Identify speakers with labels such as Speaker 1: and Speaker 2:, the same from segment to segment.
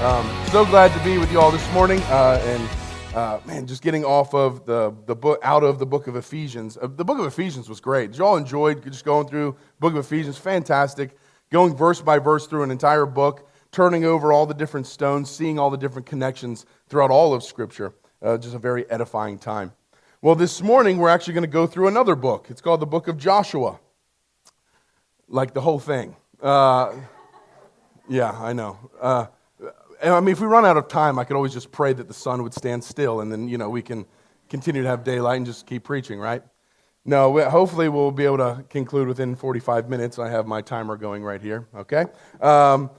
Speaker 1: So glad to be with you all this morning, just getting off of the book, out of the book of Ephesians. The book of Ephesians was great. Did you all enjoyed just going through the book of Ephesians? Fantastic. Going verse by verse through an entire book, turning over all the different stones, seeing all the different connections throughout all of Scripture. Just a very edifying time. Well, this morning we're actually going to go through another book. It's called the book of Joshua. Like the whole thing. Yeah, I know. If we run out of time, I could always just pray that the sun would stand still, and then, we can continue to have daylight and just keep preaching, right? No, hopefully we'll be able to conclude within 45 minutes. I have my timer going right here, okay? But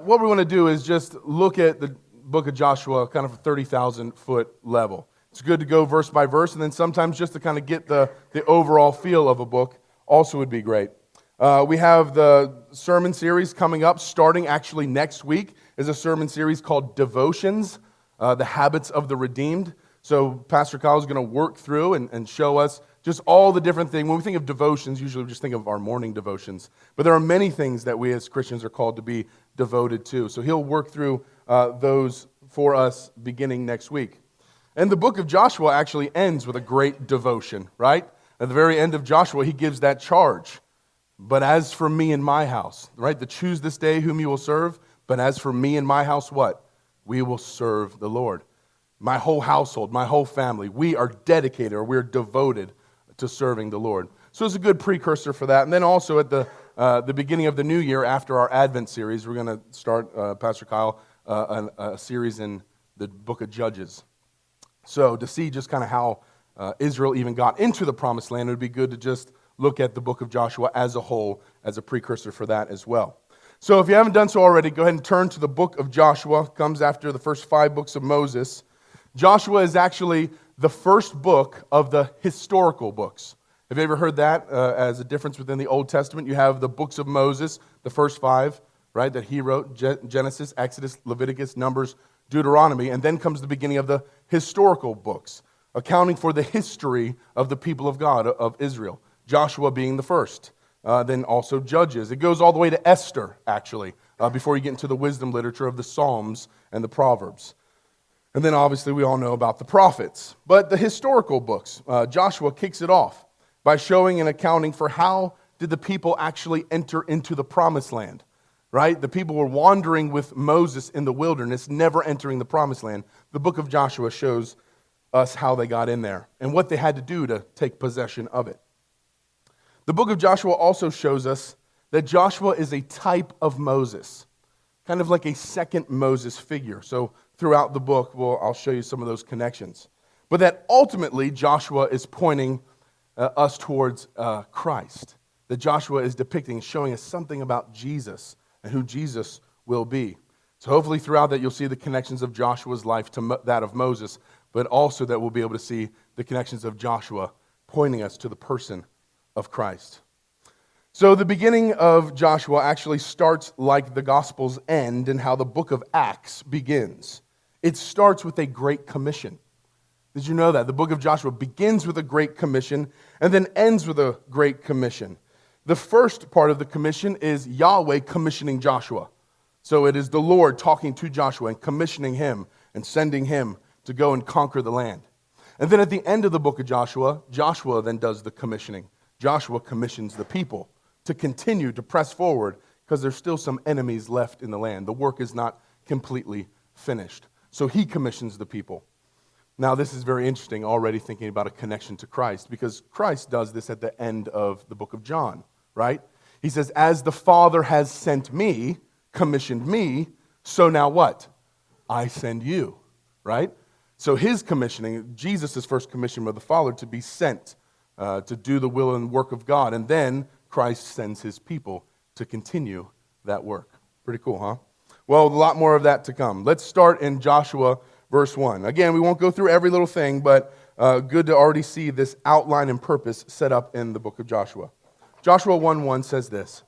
Speaker 1: what we want to do is just look at the book of Joshua kind of a 30,000-foot level. It's good to go verse by verse, and then sometimes just to kind of get the overall feel of a book also would be great. We have the sermon series coming up, starting actually next week, is a sermon series called Devotions, the Habits of the Redeemed. So Pastor Kyle is going to work through and show us just all the different things. When we think of devotions, usually we just think of our morning devotions. But there are many things that we as Christians are called to be devoted to. So he'll work through those for us beginning next week. And the book of Joshua actually ends with a great devotion, right? At the very end of Joshua, he gives that charge. But as for me and my house, right? To choose this day whom you will serve. But as for me and my house, what? We will serve the Lord. My whole household, my whole family, we are dedicated or we're devoted to serving the Lord. So it's a good precursor for that. And then also at the beginning of the new year, after our Advent series, we're going to start, Pastor Kyle, a series in the book of Judges. So to see just kind of how Israel even got into the promised land, it would be good to just look at the book of Joshua as a whole, as a precursor for that as well. So if you haven't done so already, go ahead and turn to the book of Joshua. It comes after the first 5 books of Moses. Joshua is actually the first book of the historical books. Have you ever heard that as a difference within the Old Testament? You have the books of Moses, the first 5, right, that he wrote, Genesis, Exodus, Leviticus, Numbers, Deuteronomy, and then comes the beginning of the historical books, accounting for the history of the people of God, of Israel. Joshua being the first, then also Judges. It goes all the way to Esther, actually, before you get into the wisdom literature of the Psalms and the Proverbs. And then obviously we all know about the prophets. But the historical books, Joshua kicks it off by showing and accounting for how did the people actually enter into the promised land, right? The people were wandering with Moses in the wilderness, never entering the promised land. The book of Joshua shows us how they got in there and what they had to do to take possession of it. The book of Joshua also shows us that Joshua is a type of Moses, kind of like a second Moses figure. So throughout the book, I'll show you some of those connections. But that ultimately Joshua is pointing us towards Christ. That Joshua is depicting, showing us something about Jesus and who Jesus will be. So hopefully throughout that you'll see the connections of Joshua's life to that of Moses, but also that we'll be able to see the connections of Joshua pointing us to the person of Christ. So the beginning of Joshua actually starts like the Gospels end and how the book of Acts begins. It starts with a great commission. Did you know that? The book of Joshua begins with a great commission and then ends with a great commission. The first part of the commission is Yahweh commissioning Joshua. So it is the Lord talking to Joshua and commissioning him and sending him to go and conquer the land. And then at the end of the book of Joshua, Joshua then does the commissioning. Joshua commissions the people to continue to press forward because there's still some enemies left in the land. The work is not completely finished. So he commissions the people. Now this is very interesting, already thinking about a connection to Christ, because Christ does this at the end of the book of John, right? He says, as the Father has sent me, commissioned me, so now what? I send you, right? So his commissioning, Jesus' first commission of the Father to be sent to do the will and work of God. And then Christ sends his people to continue that work. Pretty cool, huh? Well, a lot more of that to come. Let's start in Joshua verse 1. Again, we won't go through every little thing, but good to already see this outline and purpose set up in the book of Joshua. Joshua 1:1 says this: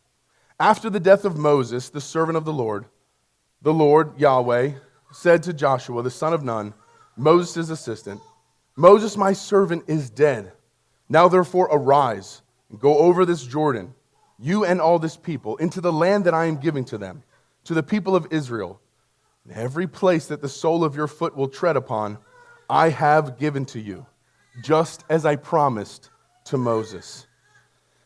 Speaker 1: after the death of Moses, the servant of the Lord, Yahweh, said to Joshua, the son of Nun, Moses' assistant, Moses, my servant, is dead. Now therefore arise, and go over this Jordan, you and all this people, into the land that I am giving to them, to the people of Israel, "In every place that the sole of your foot will tread upon, I have given to you, just as I promised to Moses."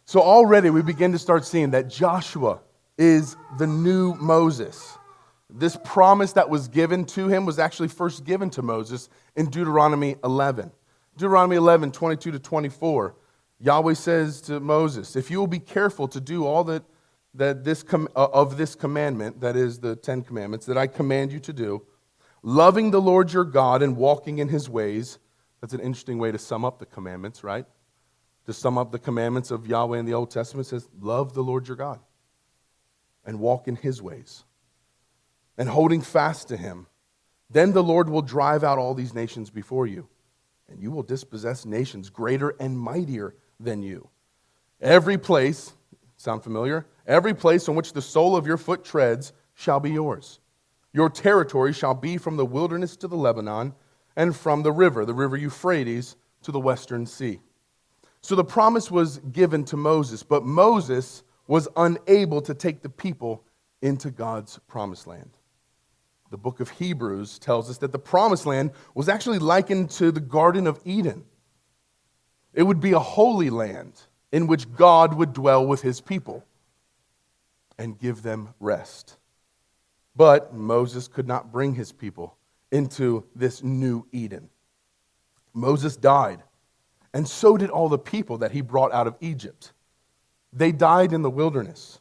Speaker 1: So already we begin to start seeing that Joshua is the new Moses. This promise that was given to him was actually first given to Moses in Deuteronomy 11. Deuteronomy 11, 22 to 24, Yahweh says to Moses, "If you will be careful to do all of this commandment," that is the 10 commandments, "that I command you to do, loving the Lord your God and walking in his ways." That's an interesting way to sum up the commandments, right? To sum up the commandments of Yahweh in the Old Testament, it says, love the Lord your God and walk in his ways and holding fast to him. "Then the Lord will drive out all these nations before you, and you will dispossess nations greater and mightier than you. Every place," sound familiar? "Every place on which the sole of your foot treads shall be yours. Your territory shall be from the wilderness to the Lebanon, and from the river Euphrates, to the western sea." So the promise was given to Moses, but Moses was unable to take the people into God's promised land. The book of Hebrews tells us that the promised land was actually likened to the Garden of Eden. It would be a holy land in which God would dwell with his people and give them rest. But Moses could not bring his people into this new Eden. Moses died, and so did all the people that he brought out of Egypt. They died in the wilderness,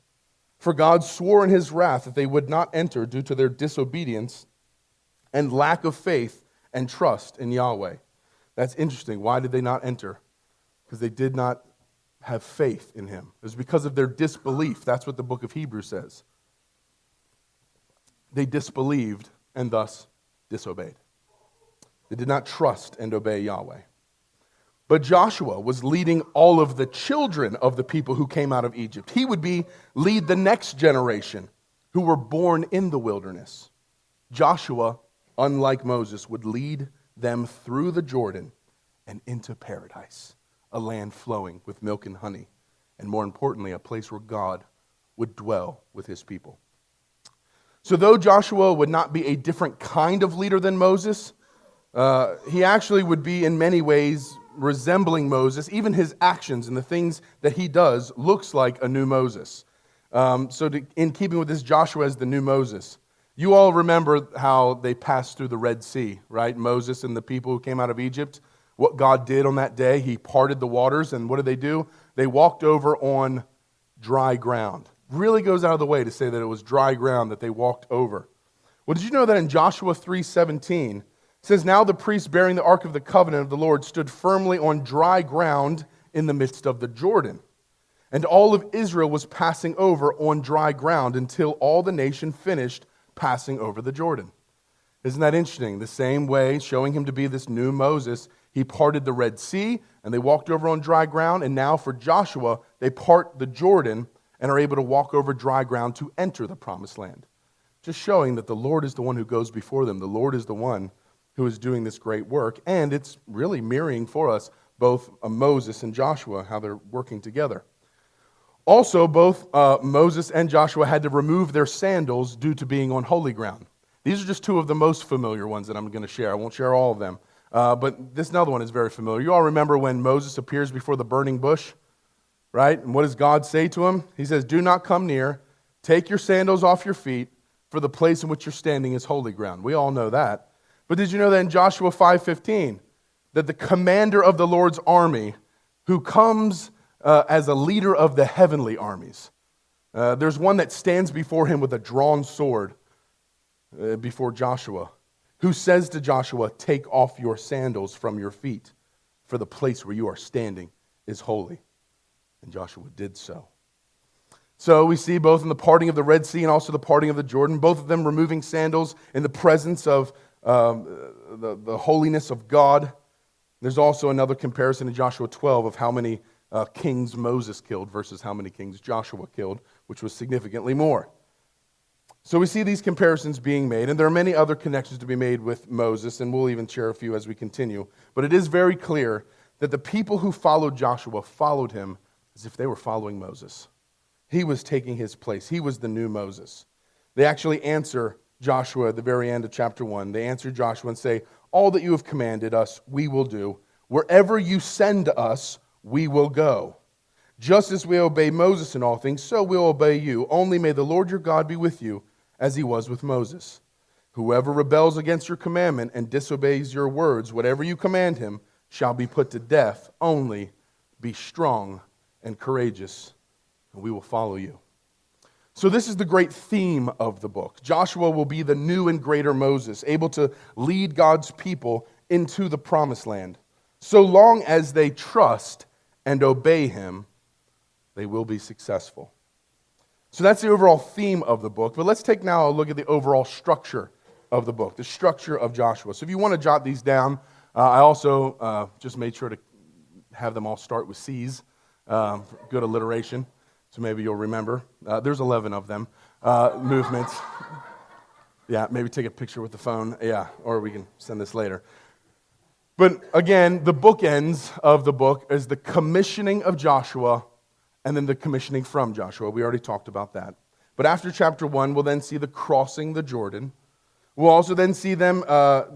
Speaker 1: for God swore in his wrath that they would not enter due to their disobedience and lack of faith and trust in Yahweh. That's interesting. Why did they not enter? Because they did not have faith in him. It was because of their disbelief. That's what the book of Hebrews says. They disbelieved and thus disobeyed. They did not trust and obey Yahweh. But Joshua was leading all of the children of the people who came out of Egypt. He would lead the next generation who were born in the wilderness. Joshua, unlike Moses, would lead them through the Jordan and into paradise, a land flowing with milk and honey, and more importantly, a place where God would dwell with his people. So though Joshua would not be a different kind of leader than Moses, he actually would be in many ways resembling Moses. Even his actions and the things that he does looks like a new Moses. In keeping with this, Joshua as the new Moses. You all remember how they passed through the Red Sea, right? Moses and the people who came out of Egypt. What God did on that day, he parted the waters, and what did they do? They walked over on dry ground. Really goes out of the way to say that it was dry ground that they walked over. Well, did you know that in Joshua 3:17, it says, "Now the priest bearing the ark of the covenant of the Lord stood firmly on dry ground in the midst of the Jordan. And all of Israel was passing over on dry ground until all the nation finished passing over the Jordan." Isn't that interesting? The same way, showing him to be this new Moses, he parted the Red Sea and they walked over on dry ground. And now for Joshua, they part the Jordan and are able to walk over dry ground to enter the promised land. Just showing that the Lord is the one who goes before them. The Lord is the one who is doing this great work, and it's really mirroring for us both Moses and Joshua, how they're working together. Also, both Moses and Joshua had to remove their sandals due to being on holy ground. These are just two of the most familiar ones that I'm going to share. I won't share all of them, but this another one is very familiar. You all remember when Moses appears before the burning bush, right? And what does God say to him? He says, "Do not come near, take your sandals off your feet, for the place in which you're standing is holy ground." We all know that. But did you know that in Joshua 5:15, that the commander of the Lord's army, who comes as a leader of the heavenly armies, there's one that stands before him with a drawn sword before Joshua, who says to Joshua, "Take off your sandals from your feet, for the place where you are standing is holy." And Joshua did so. So we see both in the parting of the Red Sea and also the parting of the Jordan, both of them removing sandals in the presence of the holiness of God. There's also another comparison in Joshua 12 of how many kings Moses killed versus how many kings Joshua killed, which was significantly more. So we see these comparisons being made, and there are many other connections to be made with Moses, and we'll even share a few as we continue. But it is very clear that the people who followed Joshua followed him as if they were following Moses. He was taking his place. He was the new Moses. They actually answer Joshua at the very end of chapter 1. They answer Joshua and say, all that you have commanded us, we will do. Wherever you send us, we will go. Just as we obey Moses in all things, so we'll obey you. Only may the Lord your God be with you, as he was with Moses. Whoever rebels against your commandment and disobeys your words, whatever you command him, shall be put to death. Only be strong and courageous, and we will follow you. So this is the great theme of the book. Joshua will be the new and greater Moses, able to lead God's people into the promised land. So long as they trust and obey him, they will be successful. So that's the overall theme of the book. But let's take now a look at the overall structure of the book, the structure of Joshua. So if you want to jot these down, I also just made sure to have them all start with C's, good alliteration, so maybe you'll remember. There's 11 of them, movements. Yeah, maybe take a picture with the phone, yeah, or we can send this later. But again, the bookends of the book is the commissioning of Joshua and then the commissioning from Joshua. We already talked about that. But after chapter 1, we'll then see the crossing the Jordan. We'll also then see them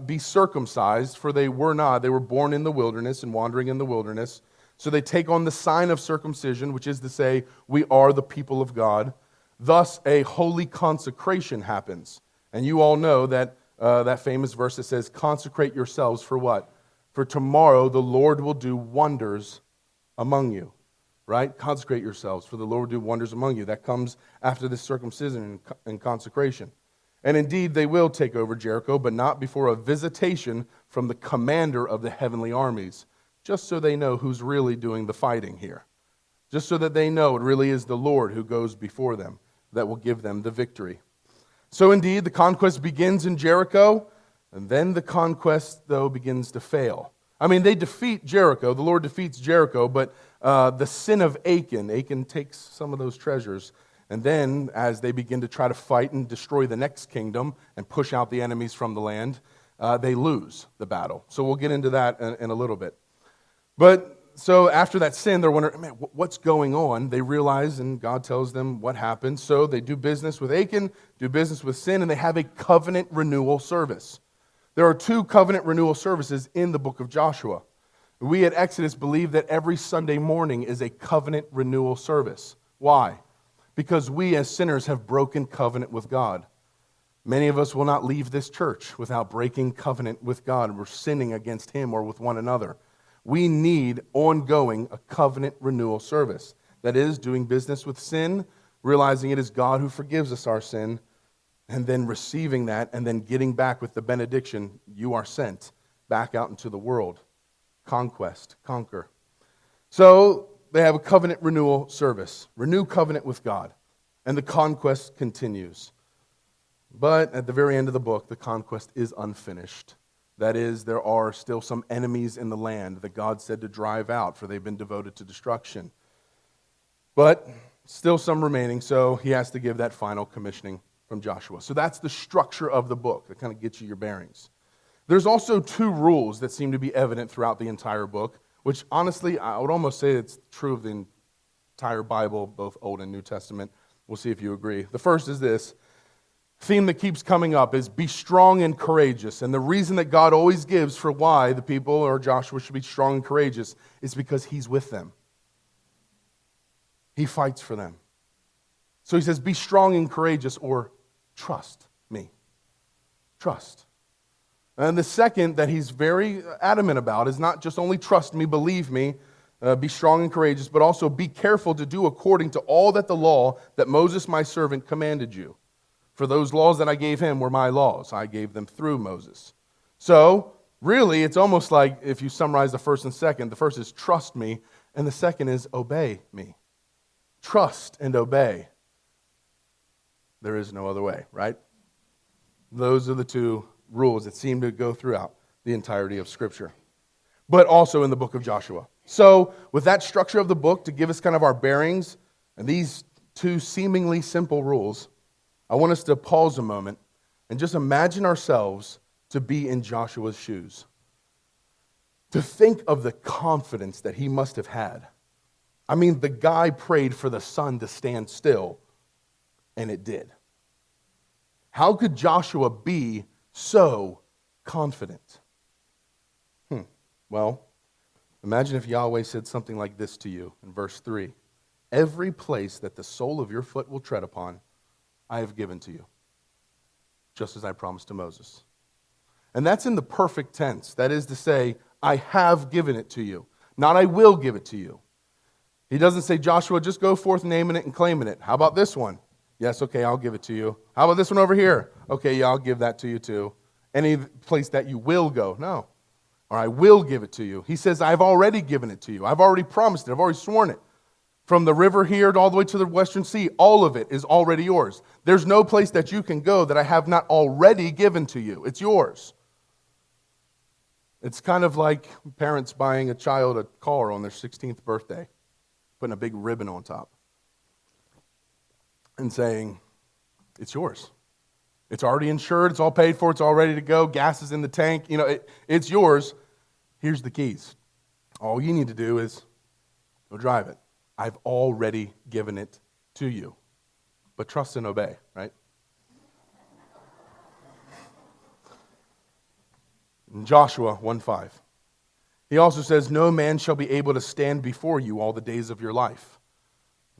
Speaker 1: be circumcised, for they were not. They were born in the wilderness and wandering in the wilderness. So they take on the sign of circumcision, which is to say, we are the people of God. Thus, a holy consecration happens. And you all know that that famous verse that says, consecrate yourselves for what? For tomorrow the Lord will do wonders among you. Right? Consecrate yourselves, for the Lord will do wonders among you. That comes after this circumcision and consecration. And indeed, they will take over Jericho, but not before a visitation from the commander of the heavenly armies, just so they know who's really doing the fighting here. Just so that they know it really is the Lord who goes before them that will give them the victory. So indeed, the conquest begins in Jericho, and then the conquest, though, begins to fail. I mean, they defeat Jericho. The Lord defeats Jericho, but the sin of Achan takes some of those treasures. And then, as they begin to try to fight and destroy the next kingdom and push out the enemies from the land, they lose the battle. So we'll get into that in a little bit. But so after that sin, they're wondering, man, what's going on? They realize, and God tells them what happened. So they do business with Achan, do business with sin, and they have a covenant renewal service. There are 2 covenant renewal services in the book of Joshua. We at Exodus believe that every Sunday morning is a covenant renewal service. Why? Because we as sinners have broken covenant with God. Many of us will not leave this church without breaking covenant with God. We're sinning against him or with one another. We need ongoing a covenant renewal service. That is, doing business with sin, realizing it is God who forgives us our sin, and then receiving that, and then getting back with the benediction, you are sent back out into the world. Conquest, conquer. So they have a covenant renewal service. Renew covenant with God. And the conquest continues. But at the very end of the book, the conquest is unfinished. That is, there are still some enemies in the land that God said to drive out, for they've been devoted to destruction. But still some remaining, so he has to give that final commissioning from Joshua. So that's the structure of the book. That kind of gets you your bearings. There's also 2 rules that seem to be evident throughout the entire book, which honestly, I would almost say it's true of the entire Bible, both Old and New Testament. We'll see if you agree. The first is this. Theme that keeps coming up is be strong and courageous. And the reason that God always gives for why the people or Joshua should be strong and courageous is because he's with them. He fights for them. So he says, be strong and courageous, or trust me. Trust. And the second that he's very adamant about is not just only trust me, believe me, be strong and courageous, but also be careful to do according to all that the law that Moses my servant commanded you. For those laws that I gave him were my laws. I gave them through Moses. So, really, it's almost like if you summarize the first and second, the first is trust me, and the second is obey me. Trust and obey. There is no other way, right? Those are the 2 rules that seem to go throughout the entirety of Scripture, but also in the book of Joshua. So, with that structure of the book to give us kind of our bearings and these 2 seemingly simple rules, I want us to pause a moment and just imagine ourselves to be in Joshua's shoes. To think of the confidence that he must have had. I mean, the guy prayed for the sun to stand still, and it did. How could Joshua be so confident? Well, imagine if Yahweh said something like this to you in verse 3. Every place that the sole of your foot will tread upon, I have given to you, just as I promised to Moses. And that's in the perfect tense. That is to say, I have given it to you, not I will give it to you. He doesn't say, Joshua, just go forth naming it and claiming it. How about this one? Yes, okay, I'll give it to you. How about this one over here? Okay, yeah, I'll give that to you too. Any place that you will go. No. Or I will give it to you. He says, I've already given it to you. I've already promised it. I've already sworn it. From the river here all the way to the western sea, all of it is already yours. There's no place that you can go that I have not already given to you. It's yours. It's kind of like parents buying a child a car on their 16th birthday, putting a big ribbon on top, and saying, it's yours. It's already insured. It's all paid for. It's all ready to go. Gas is in the tank. It's yours. Here's the keys. All you need to do is go drive it. I've already given it to you. But trust and obey, right? In Joshua 1:5, he also says, no man shall be able to stand before you all the days of your life.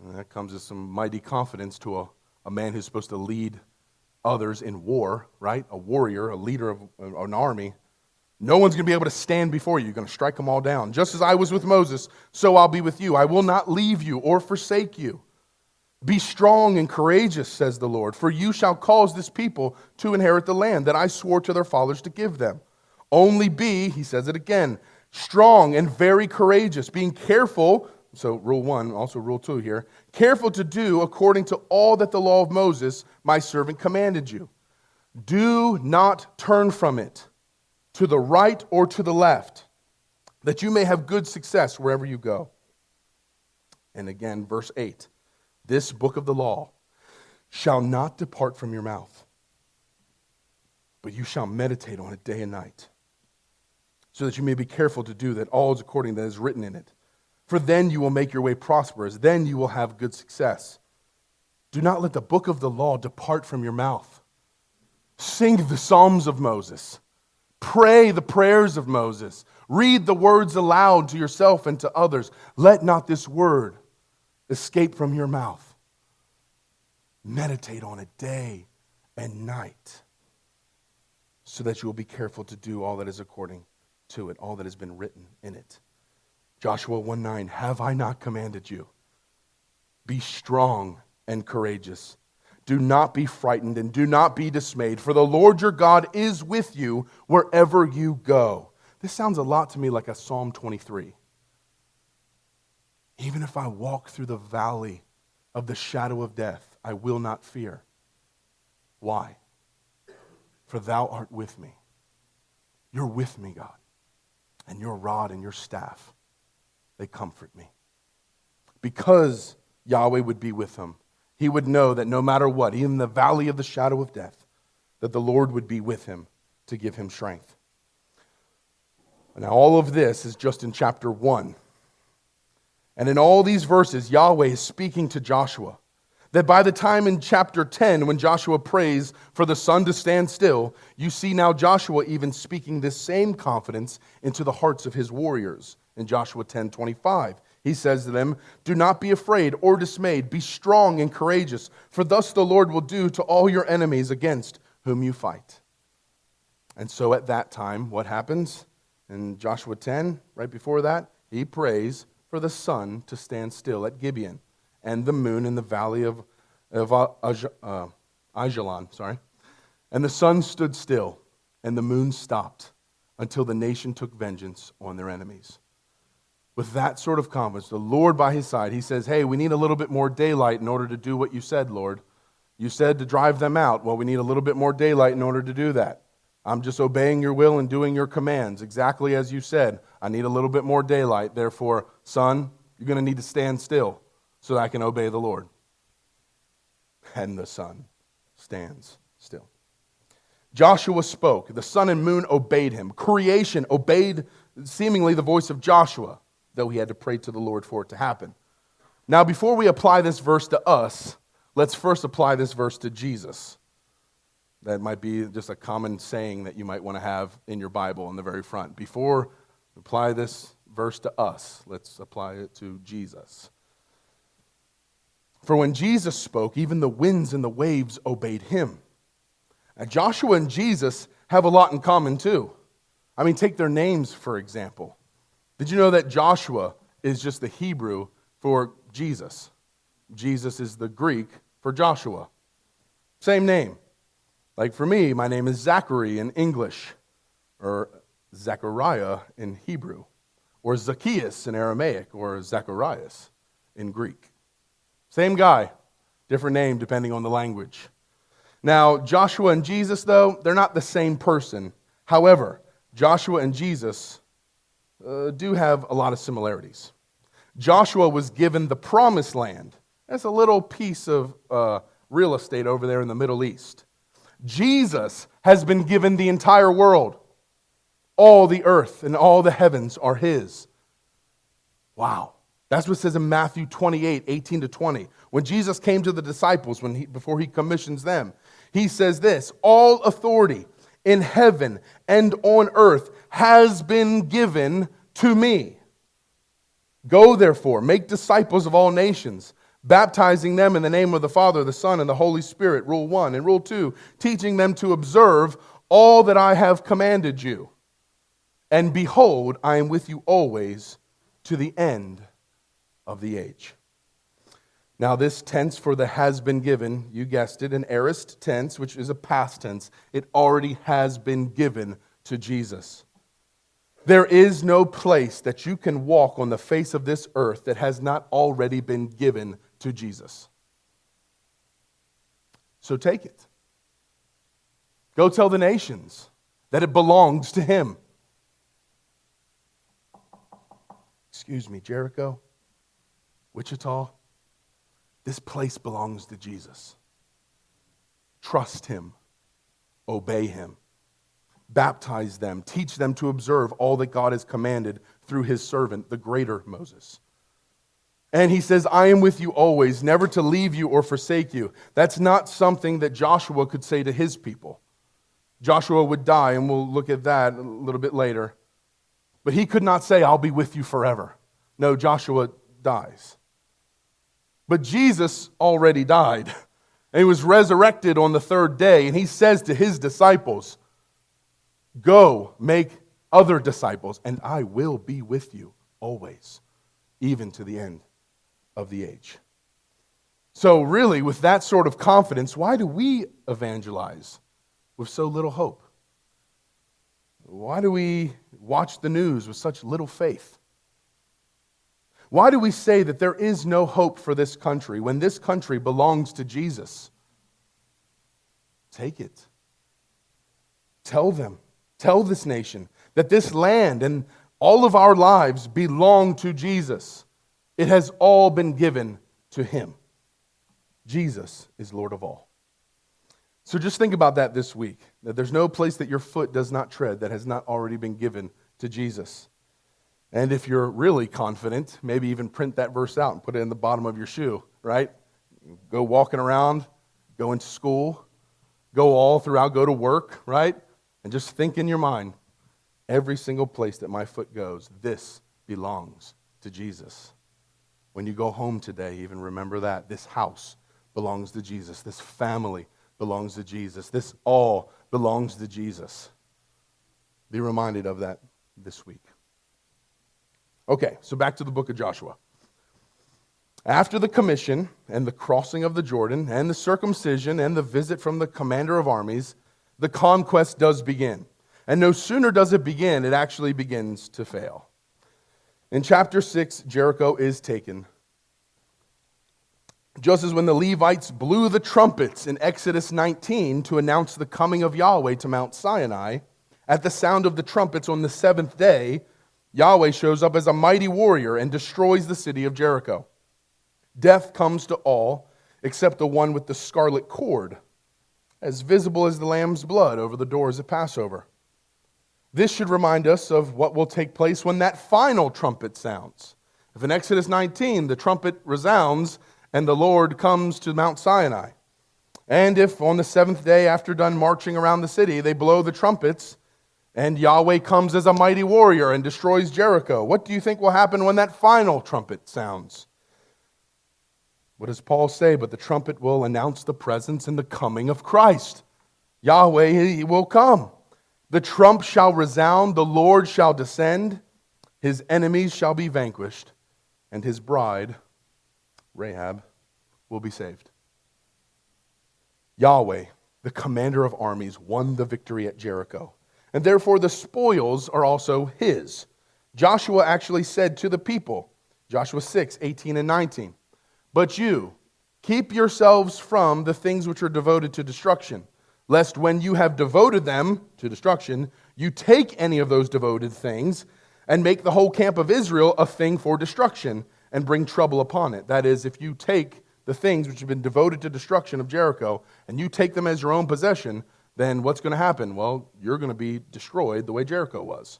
Speaker 1: And that comes with some mighty confidence to a man who's supposed to lead others in war, right? A warrior, a leader of an army. No one's going to be able to stand before you. You're going to strike them all down. Just as I was with Moses, so I'll be with you. I will not leave you or forsake you. Be strong and courageous, says the Lord, for you shall cause this people to inherit the land that I swore to their fathers to give them. Only be, he says it again, strong and very courageous, being careful. So rule 1, also rule 2 here. Careful to do according to all that the law of Moses, my servant, commanded you. Do not turn from it to the right or to the left, that you may have good success wherever you go. And again, verse 8. This book of the law shall not depart from your mouth, but you shall meditate on it day and night, so that you may be careful to do that all is according that is written in it. For then you will make your way prosperous. Then you will have good success. Do not let the book of the law depart from your mouth. Sing the psalms of Moses. Pray the prayers of Moses. Read the words aloud to yourself and to others. Let not this word escape from your mouth. Meditate on it day and night, so that you will be careful to do all that is according to it, all that has been written in it. Joshua 1:9, have I not commanded you? Be strong and courageous. Do not be frightened and do not be dismayed, for the Lord your God is with you wherever you go. This sounds a lot to me like a Psalm 23. Even if I walk through the valley of the shadow of death, I will not fear. Why? For thou art with me. You're with me, God. And your rod and your staff, they comfort me. Because Yahweh would be with him, he would know that no matter what, even in the valley of the shadow of death, that the Lord would be with him to give him strength. Now, all of this is just in chapter 1. And in all these verses, Yahweh is speaking to Joshua. That by the time in chapter 10, when Joshua prays for the sun to stand still, you see now Joshua even speaking this same confidence into the hearts of his warriors. In Joshua 10:25, he says to them, do not be afraid or dismayed. Be strong and courageous, for thus the Lord will do to all your enemies against whom you fight. And so at that time, what happens? In Joshua 10, right before that, he prays for the sun to stand still at Gibeon, and the moon in the valley of Ajalon. And the sun stood still, and the moon stopped, until the nation took vengeance on their enemies. With that sort of confidence, the Lord by his side, he says, hey, we need a little bit more daylight in order to do what you said, Lord. You said to drive them out. Well, we need a little bit more daylight in order to do that. I'm just obeying your will and doing your commands, exactly as you said. I need a little bit more daylight. Therefore, son, you're going to need to stand still so that I can obey the Lord. And the sun stands still. Joshua spoke. The sun and moon obeyed him. Creation obeyed seemingly the voice of Joshua, though he had to pray to the Lord for it to happen. Now, before we apply this verse to us, let's first apply this verse to Jesus. That might be just a common saying that you might want to have in your Bible in the very front. Before we apply this verse to us, let's apply it to Jesus. For when Jesus spoke, even the winds and the waves obeyed him. Now, Joshua and Jesus have a lot in common too. I mean, take their names, for example. Did you know that Joshua is just the Hebrew for Jesus? Jesus is the Greek for Joshua. Same name. Like for me, my name is Zachary in English, or Zechariah in Hebrew, or Zacchaeus in Aramaic, or Zacharias in Greek. Same guy, different name depending on the language. Now, Joshua and Jesus, though, they're not the same person. However, Joshua and Jesus do have a lot of similarities. Joshua was given the promised land. That's a little piece of real estate over there in the Middle East. Jesus has been given the entire world. All the earth and all the heavens are his. Wow. That's what it says in Matthew 28, 18 to 20. When Jesus came to the disciples, before he commissions them, he says this, all authority in heaven and on earth has been given to me. Go therefore, make disciples of all nations, baptizing them in the name of the Father, the Son, and the Holy Spirit, rule 1. And rule 2, teaching them to observe all that I have commanded you. And behold, I am with you always to the end of the age. Now this tense for the has been given, you guessed it, an aorist tense, which is a past tense. It already has been given to Jesus. There is no place that you can walk on the face of this earth that has not already been given to Jesus. So take it. Go tell the nations that it belongs to him. Excuse me, Jericho, Wichita, this place belongs to Jesus. Trust him. Obey him. Baptize them. Teach them to observe all that God has commanded through his servant, the greater Moses. And he says, I am with you always, never to leave you or forsake you. That's not something that Joshua could say to his people. Joshua would die, and we'll look at that a little bit later. But he could not say, I'll be with you forever. No, Joshua dies. But Jesus already died. And he was resurrected on the third day. And he says to his disciples, go make other disciples, and I will be with you always, even to the end of the age. So really, with that sort of confidence, why do we evangelize with so little hope? Why do we watch the news with such little faith? Why do we say that there is no hope for this country when this country belongs to Jesus? Take it. Tell them, tell this nation that this land and all of our lives belong to Jesus. It has all been given to him. Jesus is Lord of all. So just think about that this week, that there's no place that your foot does not tread that has not already been given to Jesus. And if you're really confident, maybe even print that verse out and put it in the bottom of your shoe, right? Go walking around, go into school, go all throughout, go to work, right? And just think in your mind, every single place that my foot goes, this belongs to Jesus. When you go home today, even remember that. This house belongs to Jesus. This family belongs to Jesus. This all belongs to Jesus. Be reminded of that this week. Okay, so back to the book of Joshua. After the commission and the crossing of the Jordan and the circumcision and the visit from the commander of armies, the conquest does begin. And no sooner does it begin, it actually begins to fail. In chapter 6, Jericho is taken. Just as when the Levites blew the trumpets in Exodus 19 to announce the coming of Yahweh to Mount Sinai, at the sound of the trumpets on the seventh day, Yahweh shows up as a mighty warrior and destroys the city of Jericho. Death comes to all except the one with the scarlet cord, as visible as the lamb's blood over the doors at Passover. This should remind us of what will take place when that final trumpet sounds. If in Exodus 19 the trumpet resounds and the Lord comes to Mount Sinai, And if on the seventh day after done marching around the city, they blow the trumpets, and Yahweh comes as a mighty warrior and destroys Jericho, what do you think will happen when that final trumpet sounds? What does Paul say? But the trumpet will announce the presence and the coming of Christ. Yahweh, he will come. The trump shall resound, the Lord shall descend, his enemies shall be vanquished, and his bride, Rahab, will be saved. Yahweh, the commander of armies, won the victory at Jericho, and therefore the spoils are also his. Joshua actually said to the people, Joshua 6, 18 and 19, but you, keep yourselves from the things which are devoted to destruction, lest when you have devoted them to destruction, you take any of those devoted things and make the whole camp of Israel a thing for destruction and bring trouble upon it. That is, if you take the things which have been devoted to destruction of Jericho and you take them as your own possession, then what's going to happen? Well, you're going to be destroyed the way Jericho was.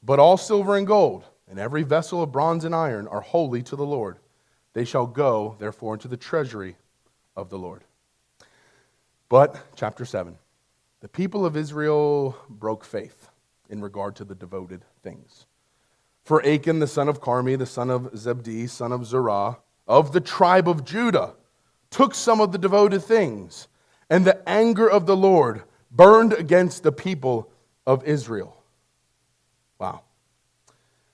Speaker 1: But all silver and gold and every vessel of bronze and iron are holy to the Lord. They shall go, therefore, into the treasury of the Lord. But, chapter 7, the people of Israel broke faith in regard to the devoted things. For Achan, the son of Carmi, the son of Zebdi, son of Zerah, of the tribe of Judah, took some of the devoted things, and the anger of the Lord burned against the people of Israel. Wow.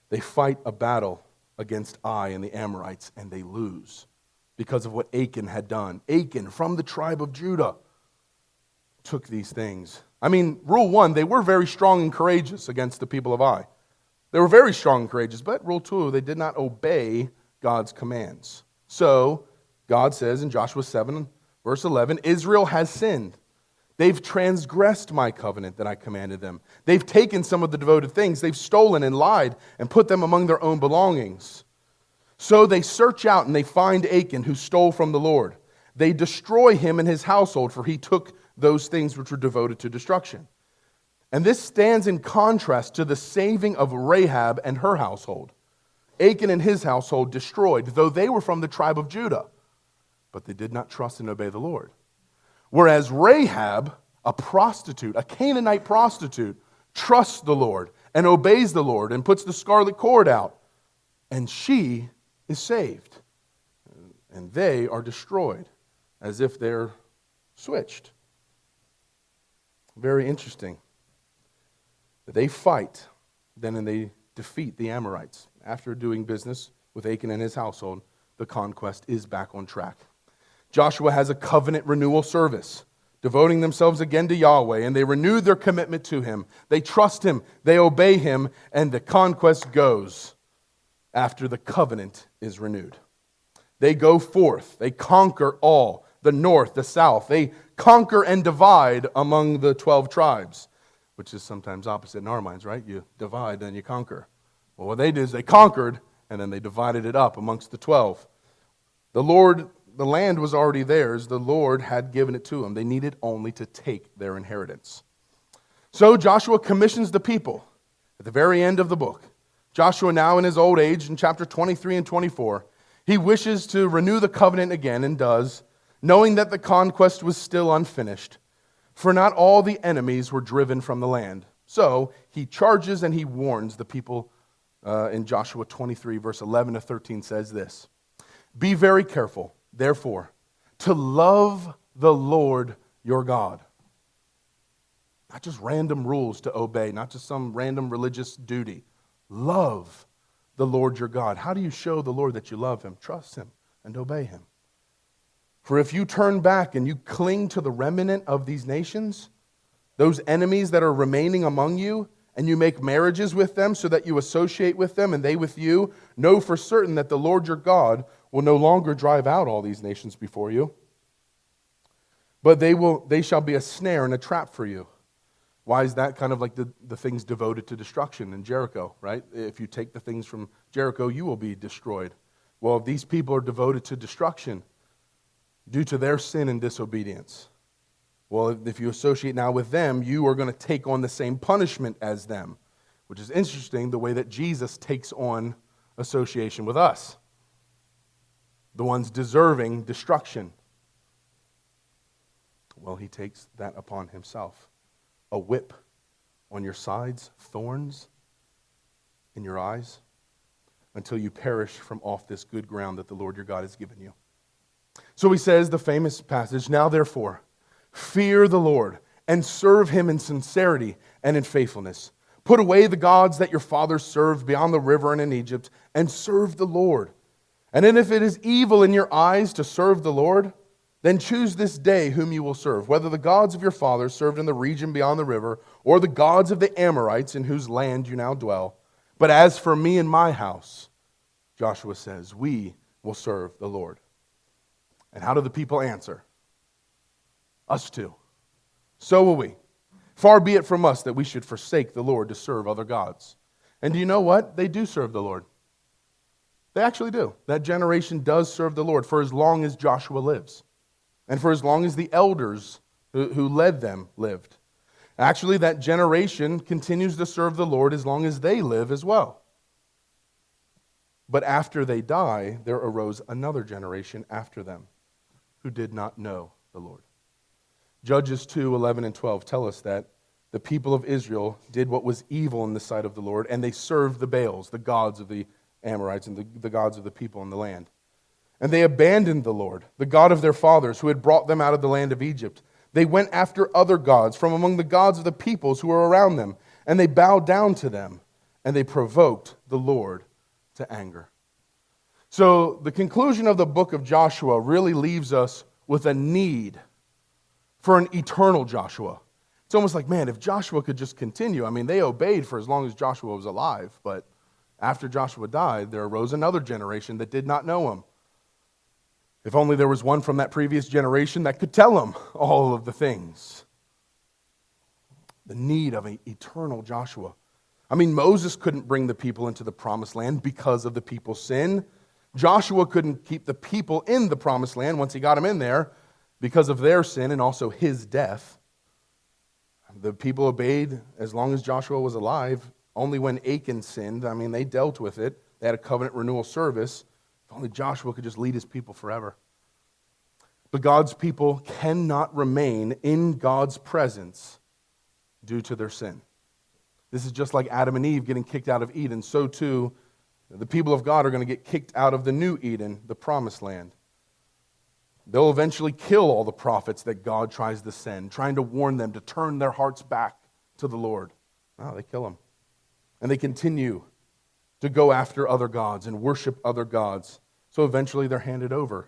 Speaker 1: They fight a battle against Ai and the Amorites, and they lose because of what Achan had done. Achan, from the tribe of Judah, took these things. I mean, rule 1, they were very strong and courageous against the people of Ai. They were very strong and courageous, but rule 2, they did not obey God's commands. So, God says in Joshua 7, verse 11, Israel has sinned. They've transgressed my covenant that I commanded them. They've taken some of the devoted things. They've stolen and lied and put them among their own belongings. So they search out and they find Achan who stole from the Lord. They destroy him and his household, for he took those things which were devoted to destruction. And this stands in contrast to the saving of Rahab and her household. Achan and his household destroyed, though they were from the tribe of Judah. But they did not trust and obey the Lord. Whereas Rahab, a prostitute, a Canaanite prostitute, trusts the Lord and obeys the Lord and puts the scarlet cord out. And she is saved. And they are destroyed as if they're switched. Very interesting. They fight, then they defeat the Amorites. After doing business with Achan and his household, the conquest is back on track. Joshua has a covenant renewal service, devoting themselves again to Yahweh, and they renew their commitment to him. They trust him, they obey him, and the conquest goes after the covenant is renewed. They go forth, they conquer all, the north, the south. They conquer and divide among the 12 tribes, which is sometimes opposite in our minds, right? You divide, then you conquer. Well, what they did is they conquered, and then they divided it up amongst the 12. The land was already theirs. The Lord had given it to them. They needed only to take their inheritance. So Joshua commissions the people at the very end of the book. Joshua, now in his old age, in chapter 23 and 24, he wishes to renew the covenant again and does, knowing that the conquest was still unfinished, for not all the enemies were driven from the land. So he charges and he warns the people in Joshua 23, verse 11 to 13 says this, "Be very careful, therefore, to love the Lord your God." Not just random rules to obey, not just some random religious duty. Love the Lord your God. How do you show the Lord that you love him? Trust him and obey him. For if you turn back and you cling to the remnant of these nations, those enemies that are remaining among you, and you make marriages with them so that you associate with them and they with you, know for certain that the Lord your God will no longer drive out all these nations before you, but they shall be a snare and a trap for you. Why is that? Kind of like the things devoted to destruction in Jericho, right? If you take the things from Jericho, you will be destroyed. Well, if these people are devoted to destruction due to their sin and disobedience, well, if you associate now with them, you are going to take on the same punishment as them, which is interesting, the way that Jesus takes on association with us, the ones deserving destruction. Well, he takes that upon himself. A whip on your sides, thorns in your eyes, until you perish from off this good ground that the Lord your God has given you. So he says, the famous passage, now therefore, fear the Lord and serve him in sincerity and in faithfulness. Put away the gods that your fathers served beyond the river and in Egypt, and serve the Lord. And then if it is evil in your eyes to serve the Lord, then choose this day whom you will serve, whether the gods of your fathers served in the region beyond the river, or the gods of the Amorites in whose land you now dwell. But as for me and my house, Joshua says, we will serve the Lord. And how do the people answer? Us too. So will we. Far be it from us that we should forsake the Lord to serve other gods. And do you know what? They do serve the Lord. They actually do. That generation does serve the Lord for as long as Joshua lives. And for as long as the elders who led them lived. Actually, that generation continues to serve the Lord as long as they live as well. But after they die, there arose another generation after them who did not know the Lord. Judges 2:11 and 12 tell us that the people of Israel did what was evil in the sight of the Lord, and they served the Baals, the gods of the Amorites and the gods of the people in the land. And they abandoned the Lord, the God of their fathers, who had brought them out of the land of Egypt. They went after other gods from among the gods of the peoples who were around them, and they bowed down to them, and they provoked the Lord to anger. So the conclusion of the book of Joshua really leaves us with a need for an eternal Joshua. It's almost like, man, if Joshua could just continue. I mean, they obeyed for as long as Joshua was alive, but after Joshua died, there arose another generation that did not know him. If only there was one from that previous generation that could tell him all of the things. The need of an eternal Joshua. I mean, Moses couldn't bring the people into the promised land because of the people's sin. Joshua couldn't keep the people in the promised land once he got them in there because of their sin and also his death. The people obeyed as long as Joshua was alive. Only when Achan sinned, I mean, they dealt with it. They had a covenant renewal service. If only Joshua could just lead his people forever. But God's people cannot remain in God's presence due to their sin. This is just like Adam and Eve getting kicked out of Eden. So too, the people of God are going to get kicked out of the new Eden, the promised land. They'll eventually kill all the prophets that God tries to send, trying to warn them to turn their hearts back to the Lord. No, they kill them. And they continue to go after other gods and worship other gods. So eventually they're handed over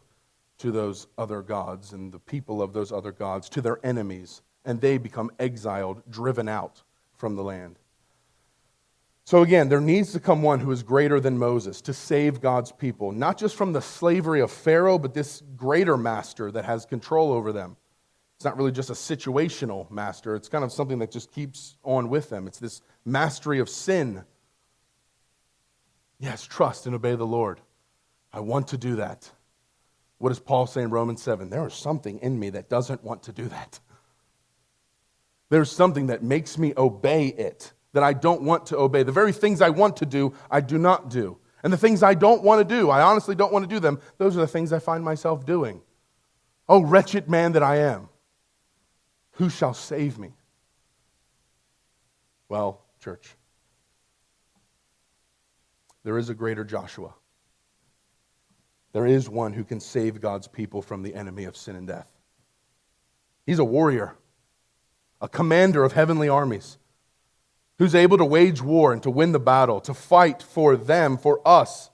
Speaker 1: to those other gods and the people of those other gods, to their enemies, and they become exiled, driven out from the land. So again, there needs to come one who is greater than Moses to save God's people, not just from the slavery of Pharaoh, but this greater master that has control over them. It's not really just a situational master. It's kind of something that just keeps on with them. It's this mastery of sin. Yes, trust and obey the Lord. I want to do that. What does Paul say in Romans 7? There is something in me that doesn't want to do that. There's something that makes me obey it, that I don't want to obey. The very things I want to do, I do not do. And the things I don't want to do, I honestly don't want to do them, those are the things I find myself doing. Oh, wretched man that I am, who shall save me? Well, church, there is a greater Joshua. There is one who can save God's people from the enemy of sin and death. He's a warrior, a commander of heavenly armies, who's able to wage war and to win the battle, to fight for them, for us,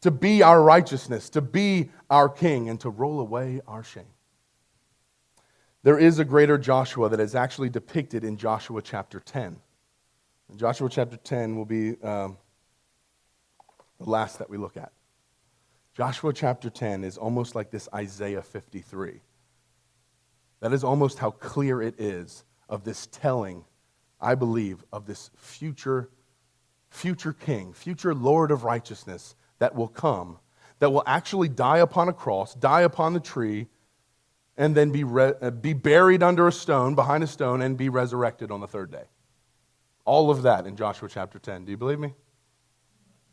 Speaker 1: to be our righteousness, to be our king, and to roll away our shame. There is a greater Joshua that is actually depicted in Joshua chapter 10. And Joshua chapter 10 will be the last that we look at. Joshua chapter 10 is almost like this Isaiah 53. That is almost how clear it is of this telling, I believe, of this future king, future Lord of righteousness that will come, that will actually die upon a cross, die upon the tree, and then be buried under a stone, behind a stone, and be resurrected on the third day. All of that in Joshua chapter 10. Do you believe me?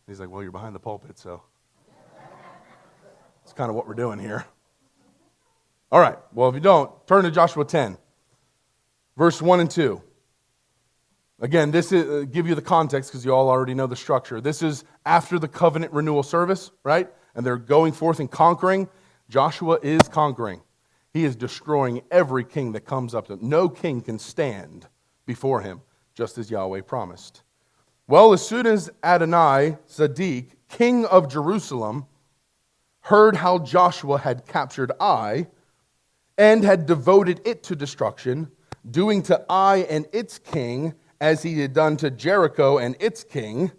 Speaker 1: He's like, well, you're behind the pulpit, so it's kind of what we're doing here. All right, well, if you don't, turn to Joshua 10, verse 1 and 2. Again, this is give you the context because you all already know the structure. This is after the covenant renewal service, right? And they're going forth and conquering. Joshua is conquering. He is destroying every king that comes up to him. No king can stand before him, just as Yahweh promised. Well, as soon as Adonai Zedek, king of Jerusalem, heard how Joshua had captured Ai and had devoted it to destruction, doing to Ai and its king as he had done to Jericho and its king,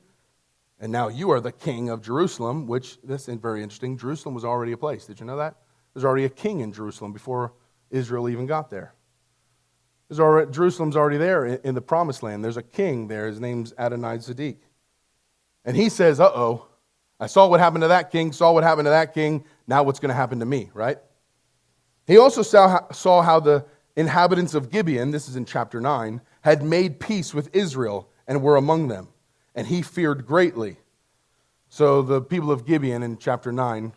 Speaker 1: and now you are the king of Jerusalem, which, this is very interesting, Jerusalem was already a place. Did you know that? There's already a king in Jerusalem before Israel even got there. Jerusalem's already there in the promised land. There's a king there. His name's Adonai Zedek. And he says, uh-oh, I saw what happened to that king, now what's going to happen to me, right? He also saw how the inhabitants of Gibeon, this is in chapter 9, had made peace with Israel and were among them. And he feared greatly. So the people of Gibeon in chapter 9,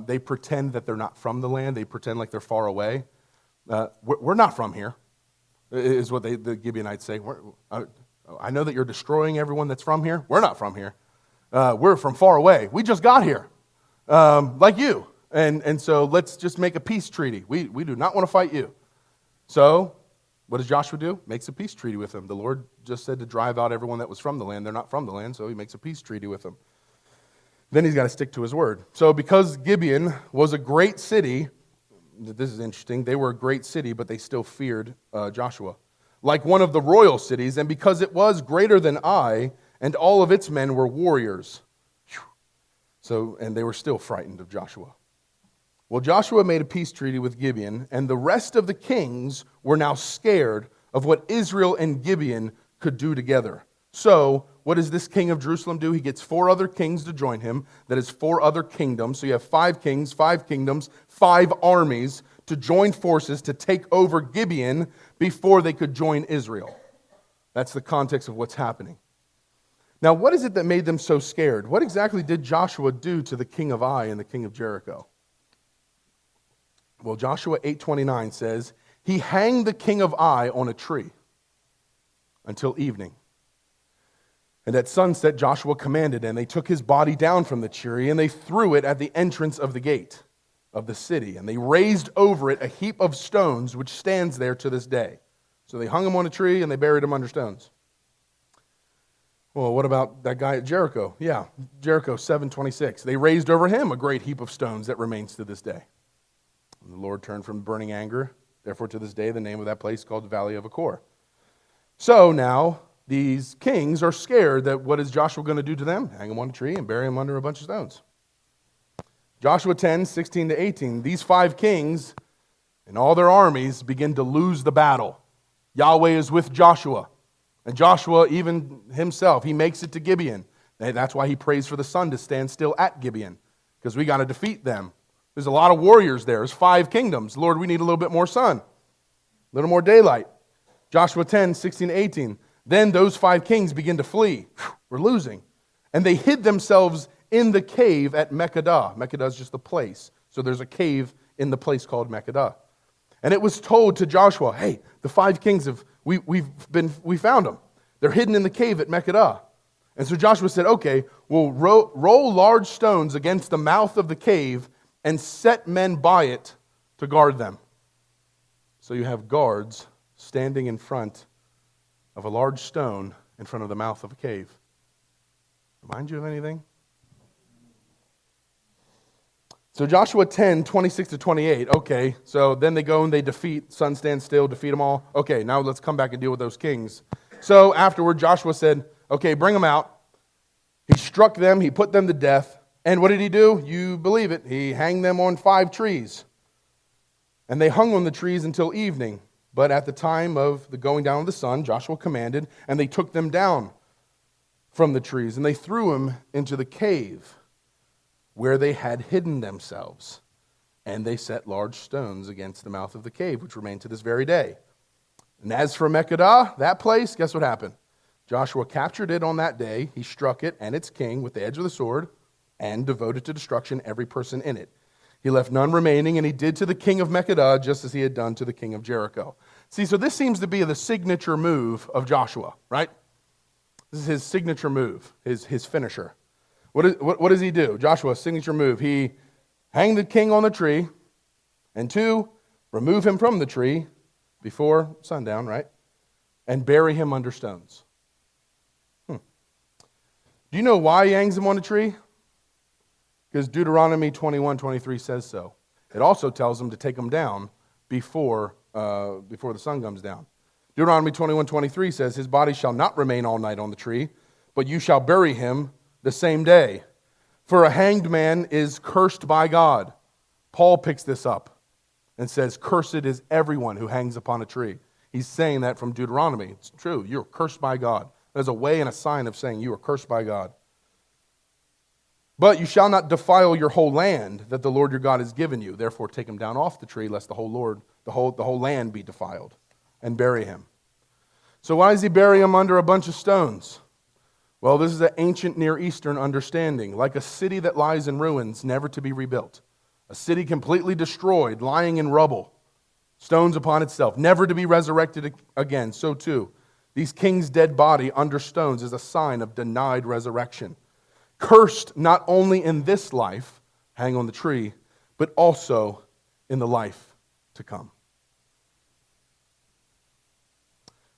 Speaker 1: they pretend that they're not from the land. They pretend like they're far away. We're not from here, is what the Gibeonites say. I know that you're destroying everyone that's from here. We're not from here. We're from far away. We just got here, like you. And so let's just make a peace treaty. We do not want to fight you. So what does Joshua do? Makes a peace treaty with them. The Lord just said to drive out everyone that was from the land. They're not from the land, so he makes a peace treaty with them. Then he's got to stick to his word. So because Gibeon was a great city, this is interesting, they were a great city, but they still feared Joshua, like one of the royal cities, and because it was greater than Ai, and all of its men were warriors. And they were still frightened of Joshua. Well, Joshua made a peace treaty with Gibeon, and the rest of the kings were now scared of what Israel and Gibeon could do together. So, what does this king of Jerusalem do? He gets 4 other kings to join him. That is 4 other kingdoms. So you have 5 kings, 5 kingdoms, 5 armies to join forces to take over Gibeon before they could join Israel. That's the context of what's happening. Now, what is it that made them so scared? What exactly did Joshua do to the king of Ai and the king of Jericho? Well, Joshua 8:29 says, he hanged the king of Ai on a tree until evening. And at sunset, Joshua commanded, and they took his body down from the tree, and they threw it at the entrance of the gate of the city. And they raised over it a heap of stones, which stands there to this day. So they hung him on a tree, and they buried him under stones. Well, what about that guy at Jericho? Yeah, Jericho 7:26. They raised over him a great heap of stones that remains to this day. And the Lord turned from burning anger. Therefore, to this day, the name of that place is called the Valley of Achor. So now, these kings are scared that what is Joshua going to do to them? Hang him on a tree and bury him under a bunch of stones. Joshua 10:16-18. These 5 kings and all their armies begin to lose the battle. Yahweh is with Joshua. And Joshua, even himself, he makes it to Gibeon. And that's why he prays for the sun to stand still at Gibeon, because we got to defeat them. There's a lot of warriors there. There's 5 kingdoms. Lord, we need a little bit more sun, a little more daylight. Joshua 10:16-18. Then those 5 kings begin to flee. We're losing. And they hid themselves in the cave at Mekkedah. Mekkedah is just the place. So there's a cave in the place called Mekkedah. And it was told to Joshua, hey, the 5 kings we found them. They're hidden in the cave at Mekkedah. And so Joshua said, okay, we'll roll large stones against the mouth of the cave and set men by it to guard them. So you have guards standing in front of a large stone in front of the mouth of a cave. Remind you of anything? So Joshua 10:26-28. Okay, so then they go and they defeat, sun stands still, defeat them all. Okay, now let's come back and deal with those kings. So afterward, Joshua said, okay, bring them out. He struck them, he put them to death. And what did he do? You believe it. He hanged them on 5 trees. And they hung on the trees until evening. But at the time of the going down of the sun, Joshua commanded, and they took them down from the trees, and they threw them into the cave where they had hidden themselves. And they set large stones against the mouth of the cave, which remain to this very day. And as for Mekkedah, that place, guess what happened? Joshua captured it on that day. He struck it and its king with the edge of the sword and devoted to destruction every person in it. He left none remaining, and he did to the king of Makkedah just as he had done to the king of Jericho. See, so this seems to be the signature move of Joshua, right? This is his signature move, his finisher. What does he do? Joshua's signature move. He hanged the king on the tree, and 2, remove him from the tree before sundown, right? And bury him under stones. Do you know why he hangs him on a tree? Because Deuteronomy 21:23 says so. It also tells him to take him down before the sun comes down. Deuteronomy 21:23 says, his body shall not remain all night on the tree, but you shall bury him the same day. For a hanged man is cursed by God. Paul picks this up and says, cursed is everyone who hangs upon a tree. He's saying that from Deuteronomy. It's true. You're cursed by God. There's a way and a sign of saying you are cursed by God. But you shall not defile your whole land that the Lord your God has given you. Therefore take him down off the tree, lest the whole land be defiled, and bury him. So why does he bury him under a bunch of stones? Well, this is an ancient Near Eastern understanding, like a city that lies in ruins, never to be rebuilt. A city completely destroyed, lying in rubble, stones upon itself, never to be resurrected again. So too, these kings' dead body under stones is a sign of denied resurrection. Cursed not only in this life, hang on the tree, but also in the life to come.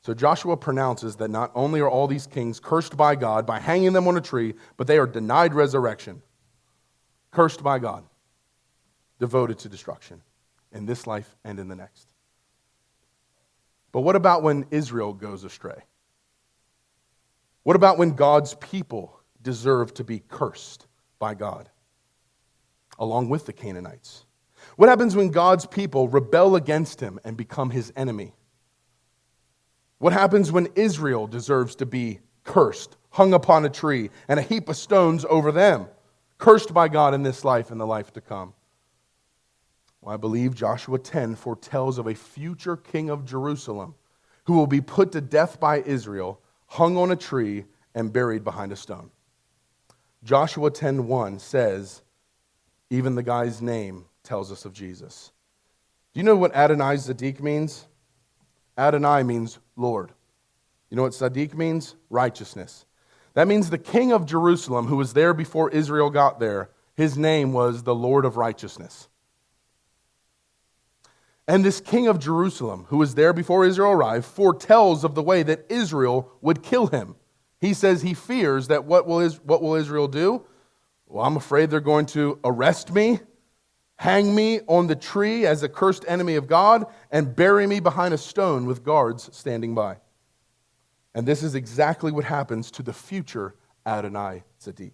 Speaker 1: So Joshua pronounces that not only are all these kings cursed by God by hanging them on a tree, but they are denied resurrection. Cursed by God, devoted to destruction in this life and in the next. But what about when Israel goes astray? What about when God's people deserve to be cursed by God, along with the Canaanites? What happens when God's people rebel against him and become his enemy? What happens when Israel deserves to be cursed, hung upon a tree, and a heap of stones over them, cursed by God in this life and the life to come? Well, I believe Joshua 10 foretells of a future king of Jerusalem who will be put to death by Israel, hung on a tree, and buried behind a stone. Joshua 10:1 says, even the guy's name tells us of Jesus. Do you know what Adonai Zedek means? Adonai means Lord. You know what Zedek means? Righteousness. That means the king of Jerusalem, who was there before Israel got there, his name was the Lord of Righteousness. And this king of Jerusalem, who was there before Israel arrived, foretells of the way that Israel would kill him. He says he fears that what will Israel do? Well, I'm afraid they're going to arrest me, hang me on the tree as a cursed enemy of God, and bury me behind a stone with guards standing by. And this is exactly what happens to the future Adonai Zedek,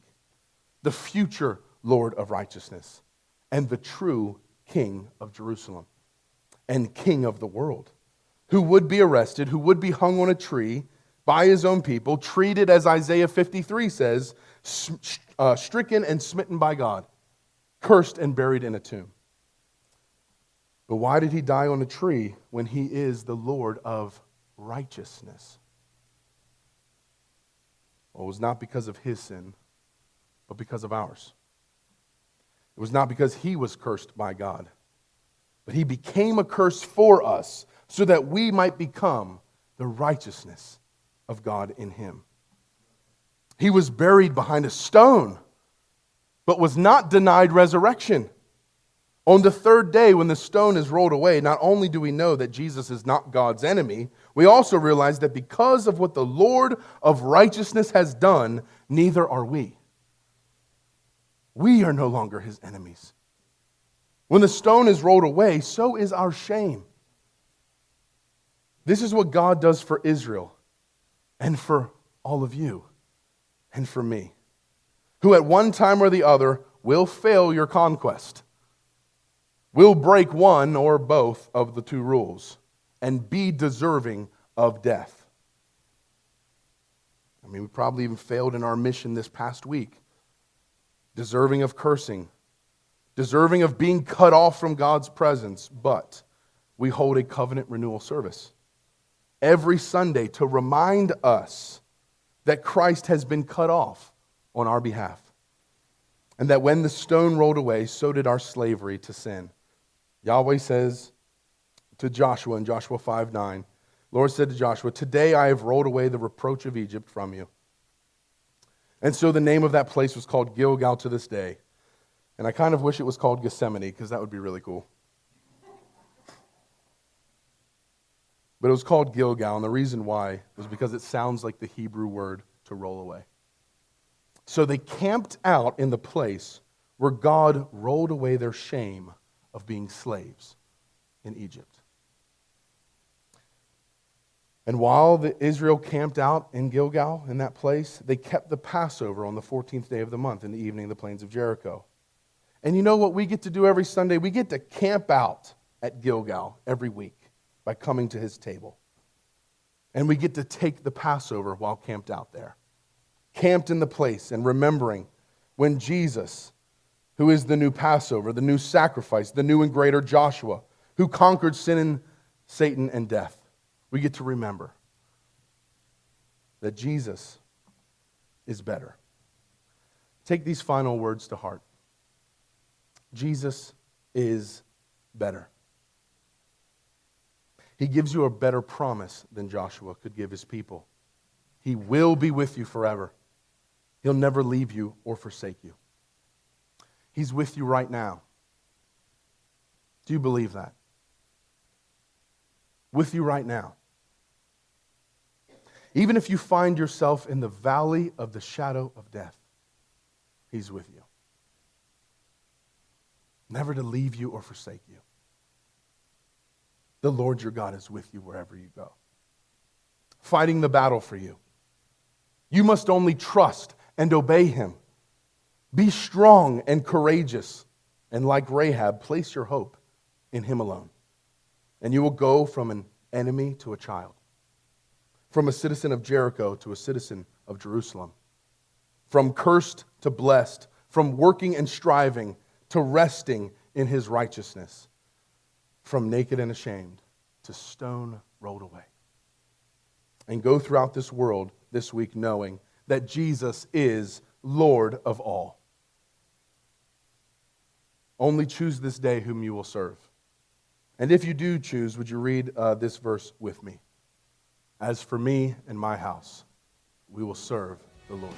Speaker 1: the future Lord of righteousness, and the true King of Jerusalem, and King of the world, who would be arrested, who would be hung on a tree by his own people, treated as Isaiah 53 says, stricken and smitten by God, cursed and buried in a tomb. But why did he die on a tree when he is the Lord of righteousness? Well, it was not because of his sin, but because of ours. It was not because he was cursed by God, but he became a curse for us so that we might become the righteousness of God in him. He was buried behind a stone, but was not denied resurrection. On the third day, when the stone is rolled away, not only do we know that Jesus is not God's enemy, we also realize that because of what the Lord of righteousness has done, neither are we. We are no longer his enemies. When the stone is rolled away, so is our shame. This is what God does for Israel and for all of you and for me, who at one time or the other will fail your conquest, will break one or both of the two rules, and be deserving of death. I mean, we probably even failed in our mission this past week, deserving of cursing, deserving of being cut off from God's presence, but we hold a covenant renewal service every Sunday to remind us that Christ has been cut off on our behalf. And that when the stone rolled away, so did our slavery to sin. Yahweh says to Joshua in Joshua 5:9, Lord said to Joshua, today I have rolled away the reproach of Egypt from you. And so the name of that place was called Gilgal to this day. And I kind of wish it was called Gethsemane, because that would be really cool. But it was called Gilgal, and the reason why was because it sounds like the Hebrew word to roll away. So they camped out in the place where God rolled away their shame of being slaves in Egypt. And while Israel camped out in Gilgal, in that place, they kept the Passover on the 14th day of the month in the evening in the plains of Jericho. And you know what we get to do every Sunday? We get to camp out at Gilgal every week by coming to his table. And we get to take the Passover while camped out there. Camped in the place and remembering when Jesus, who is the new Passover, the new sacrifice, the new and greater Joshua, who conquered sin and Satan and death, we get to remember that Jesus is better. Take these final words to heart. Jesus is better. He gives you a better promise than Joshua could give his people. He will be with you forever. He'll never leave you or forsake you. He's with you right now. Do you believe that? With you right now. Even if you find yourself in the valley of the shadow of death, he's with you. Never to leave you or forsake you. The Lord your God is with you wherever you go, fighting the battle for you. You must only trust and obey him. Be strong and courageous, and like Rahab, place your hope in him alone. And you will go from an enemy to a child, from a citizen of Jericho to a citizen of Jerusalem, from cursed to blessed, from working and striving to resting in his righteousness, from naked and ashamed to stone rolled away. And go throughout this world this week knowing that Jesus is Lord of all. Only choose this day whom you will serve. And if you do choose, would you read this verse with me? As for me and my house, we will serve the Lord.